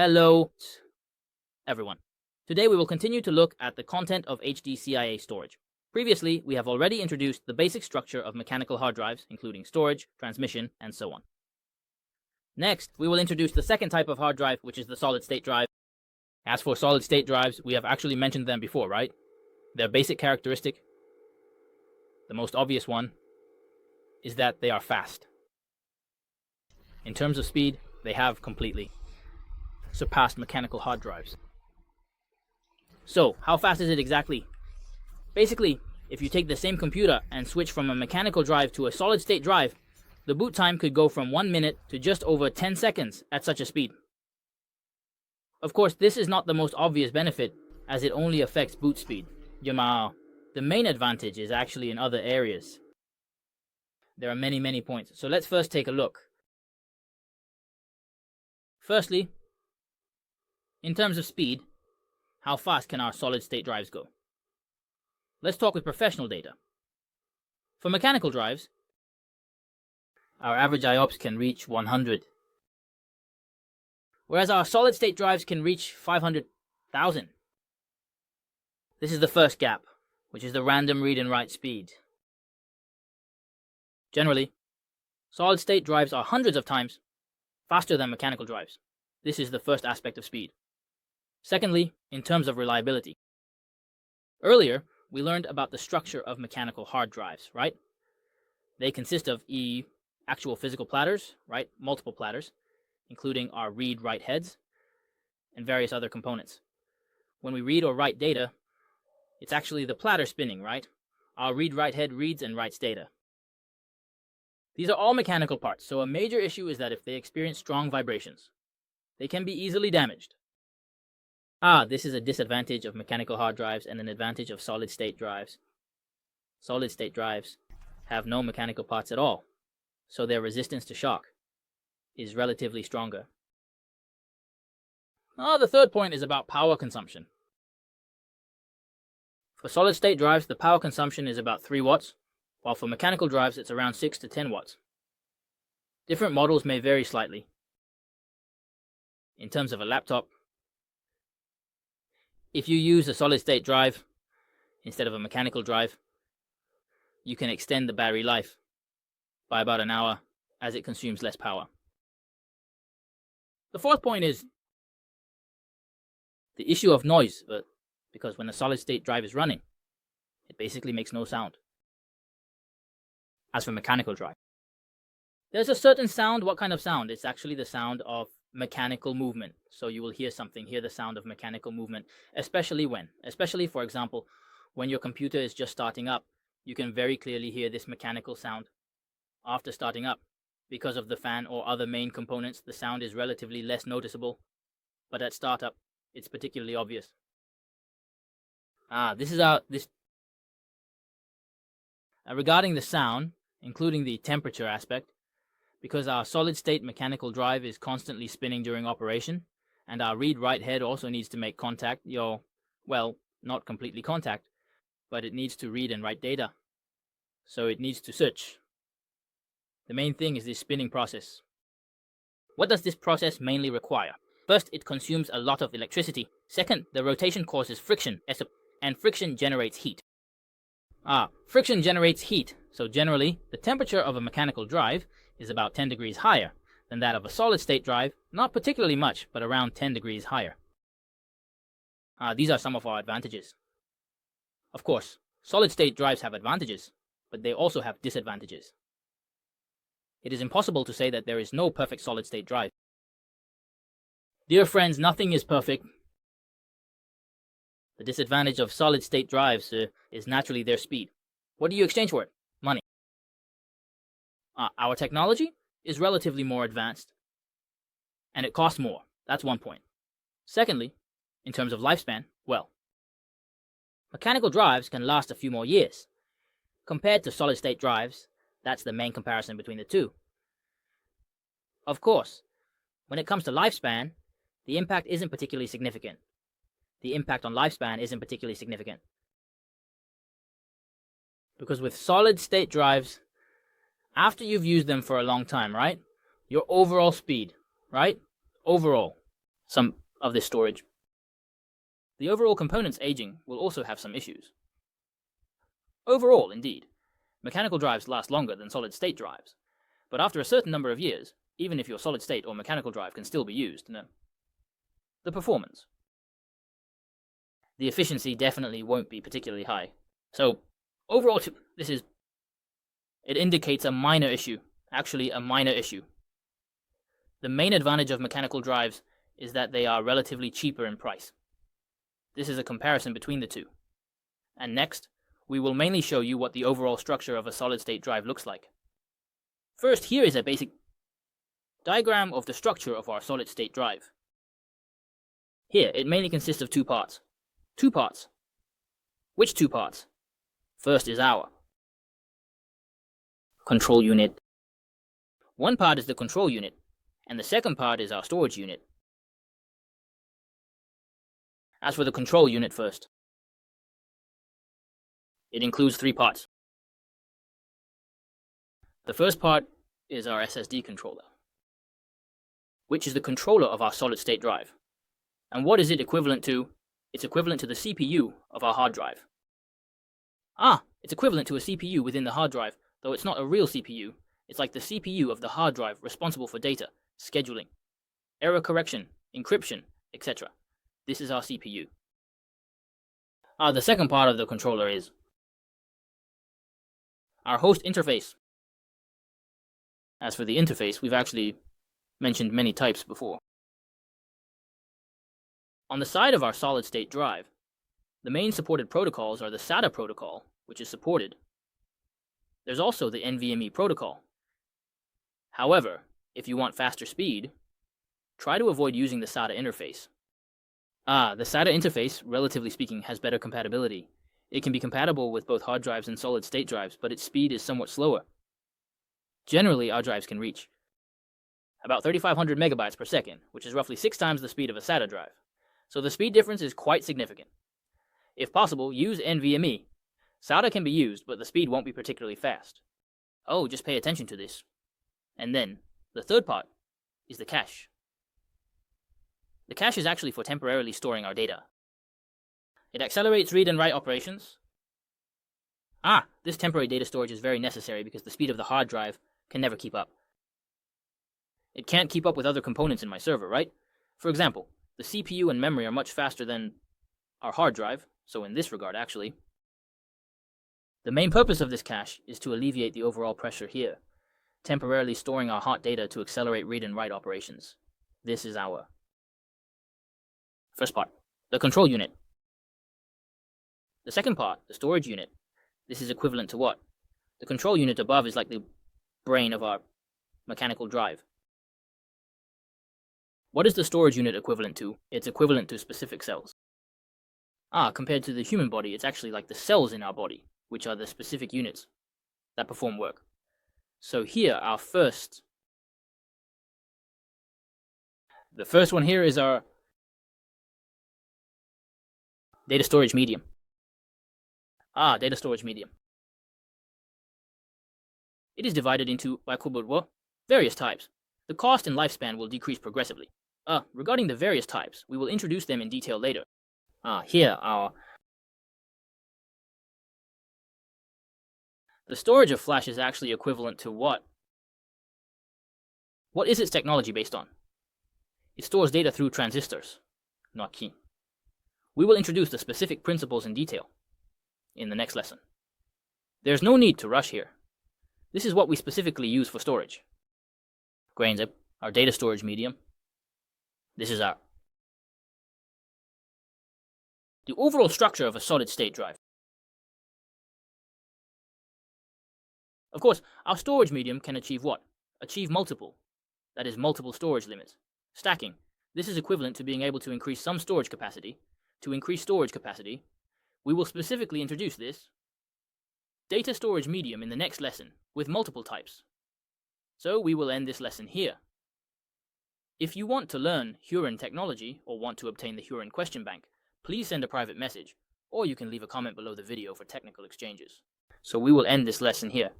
Hello, everyone. Today we will continue to look at the content of HCIA-Storage. Previously, we have already introduced the basic structure of mechanical hard drives, including storage, transmission, and so on. Next, we will introduce the second type of hard drive, which is the solid-state drive. As for solid-state drives, we have actually mentioned them before, right? Their basic characteristic, the most obvious one, is that they are fast. In terms of speed, they have completely surpassed mechanical hard drives. So, how fast is it exactly? Basically, if you take the same computer and switch from a mechanical drive to a solid-state drive, the boot time could go from 1 minute to just over 10 seconds at such a speed. Of course, this is not the most obvious benefit, as it only affects boot speed. The main advantage is actually in other areas. There are many points, so let's first take a look. Firstly, in terms of speed, how fast can our solid-state drives go? Let's talk with professional data. For mechanical drives, our average IOPS can reach 100, whereas our solid-state drives can reach 500,000. This is the first gap, which is the random read and write speed. Generally, solid-state drives are hundreds of times faster than mechanical drives. This is the first aspect of speed. Secondly, in terms of reliability. Earlier, we learned about the structure of mechanical hard drives, right? They consist of actual physical platters, right? Multiple platters, including our read-write heads, and various other components. When we read or write data, it's actually the platter spinning, right? Our read-write head reads and writes data. These are all mechanical parts, so a major issue is that if they experience strong vibrations, they can be easily damaged. This is a disadvantage of mechanical hard drives and an advantage of solid-state drives. Solid-state drives have no mechanical parts at all, so their resistance to shock is relatively stronger. The third point is about power consumption. For solid-state drives, the power consumption is about 3 watts, while for mechanical drives it's around 6 to 10 watts. Different models may vary slightly. In terms of a laptop, if you use a solid-state drive instead of a mechanical drive, you can extend the battery life by about an hour as it consumes less power. The fourth point is the issue of noise, because when a solid-state drive is running, it basically makes no sound. As for mechanical drive, there's a certain sound. What kind of sound? It's actually the sound of mechanical movement. So you will hear the sound of mechanical movement, especially, for example, when your computer is just starting up, you can very clearly hear this mechanical sound after starting up. Because of the fan or other main components, the sound is relatively less noticeable, but at startup, it's particularly obvious. Regarding the sound, including the temperature aspect, because our solid-state mechanical drive is constantly spinning during operation, and our read-write head also needs to make contact, not completely contact, but it needs to read and write data. So it needs to switch. The main thing is this spinning process. What does this process mainly require? First, it consumes a lot of electricity. Second, the rotation causes friction, and friction generates heat. Friction generates heat, so generally, the temperature of a mechanical drive is about 10 degrees higher than that of a solid-state drive, not particularly much, but around 10 degrees higher. These are some of our advantages. Of course, solid-state drives have advantages, but they also have disadvantages. It is impossible to say that there is no perfect solid-state drive. Dear friends, nothing is perfect. The disadvantage of solid-state drives is naturally their speed. What do you exchange for it? Money. Our technology is relatively more advanced, and it costs more. That's one point. Secondly, in terms of lifespan, mechanical drives can last a few more years. Compared to solid-state drives, that's the main comparison between the two. Of course, when it comes to lifespan, the impact isn't particularly significant. Because with solid-state drives, after you've used them for a long time, right? Your overall speed, right? Overall, some of this storage. The overall component's aging will also have some issues. Overall, indeed, mechanical drives last longer than solid-state drives, but after a certain number of years, even if your solid-state or mechanical drive can still be used, the performance. The efficiency definitely won't be particularly high. So, overall, it indicates a minor issue, actually a minor issue. The main advantage of mechanical drives is that they are relatively cheaper in price. This is a comparison between the two. And next, we will mainly show you what the overall structure of a solid-state drive looks like. First, here is a basic diagram of the structure of our solid-state drive. Here, it mainly consists of two parts. Two parts. Which two parts? First is our control unit. One part is the control unit, and the second part is our storage unit. As for the control unit first, it includes three parts. The first part is our SSD controller, which is the controller of our solid-state drive. And what is it equivalent to? It's equivalent to the CPU of our hard drive. It's equivalent to a CPU within the hard drive, though it's not a real CPU. It's like the CPU of the hard drive responsible for data, scheduling, error correction, encryption, etc. This is our CPU. The second part of the controller is our host interface. As for the interface, we've actually mentioned many types before. On the side of our solid-state drive, the main supported protocols are the SATA protocol, which is supported. There's also the NVMe protocol. However, if you want faster speed, try to avoid using the SATA interface. The SATA interface, relatively speaking, has better compatibility. It can be compatible with both hard drives and solid-state drives, but its speed is somewhat slower. Generally, our drives can reach about 3,500 megabytes per second, which is roughly 6 times the speed of a SATA drive. So the speed difference is quite significant. If possible, use NVMe. SATA can be used, but the speed won't be particularly fast. Just pay attention to this. And then, the third part is the cache. The cache is actually for temporarily storing our data. It accelerates read and write operations. This temporary data storage is very necessary because the speed of the hard drive can never keep up. It can't keep up with other components in my server, right? For example, the CPU and memory are much faster than our hard drive, so in this regard, actually. The main purpose of this cache is to alleviate the overall pressure here, temporarily storing our hot data to accelerate read and write operations. This is our first part, the control unit. The second part, the storage unit. This is equivalent to what? The control unit above is like the brain of our mechanical drive. What is the storage unit equivalent to? It's equivalent to specific cells. Compared to the human body, it's actually like the cells in our body, which are the specific units that perform work. So here, the first one here is our data storage medium. Data storage medium. It is divided into various types. The cost and lifespan will decrease progressively. Regarding the various types, we will introduce them in detail later. The storage of flash is actually equivalent to what? What is its technology based on? It stores data through transistors, not key. We will introduce the specific principles in detail in the next lesson. There's no need to rush here. This is what we specifically use for storage. Grains up, our data storage medium. This is the overall structure of a solid-state drive. Of course, our storage medium can achieve what? Achieve multiple. That is, multiple storage limits. Stacking. This is equivalent to being able to increase some storage capacity. To increase storage capacity, we will specifically introduce this data storage medium in the next lesson with multiple types. So we will end this lesson here. If you want to learn Huron technology or want to obtain the Huron question bank, please send a private message, or you can leave a comment below the video for technical exchanges. So we will end this lesson here.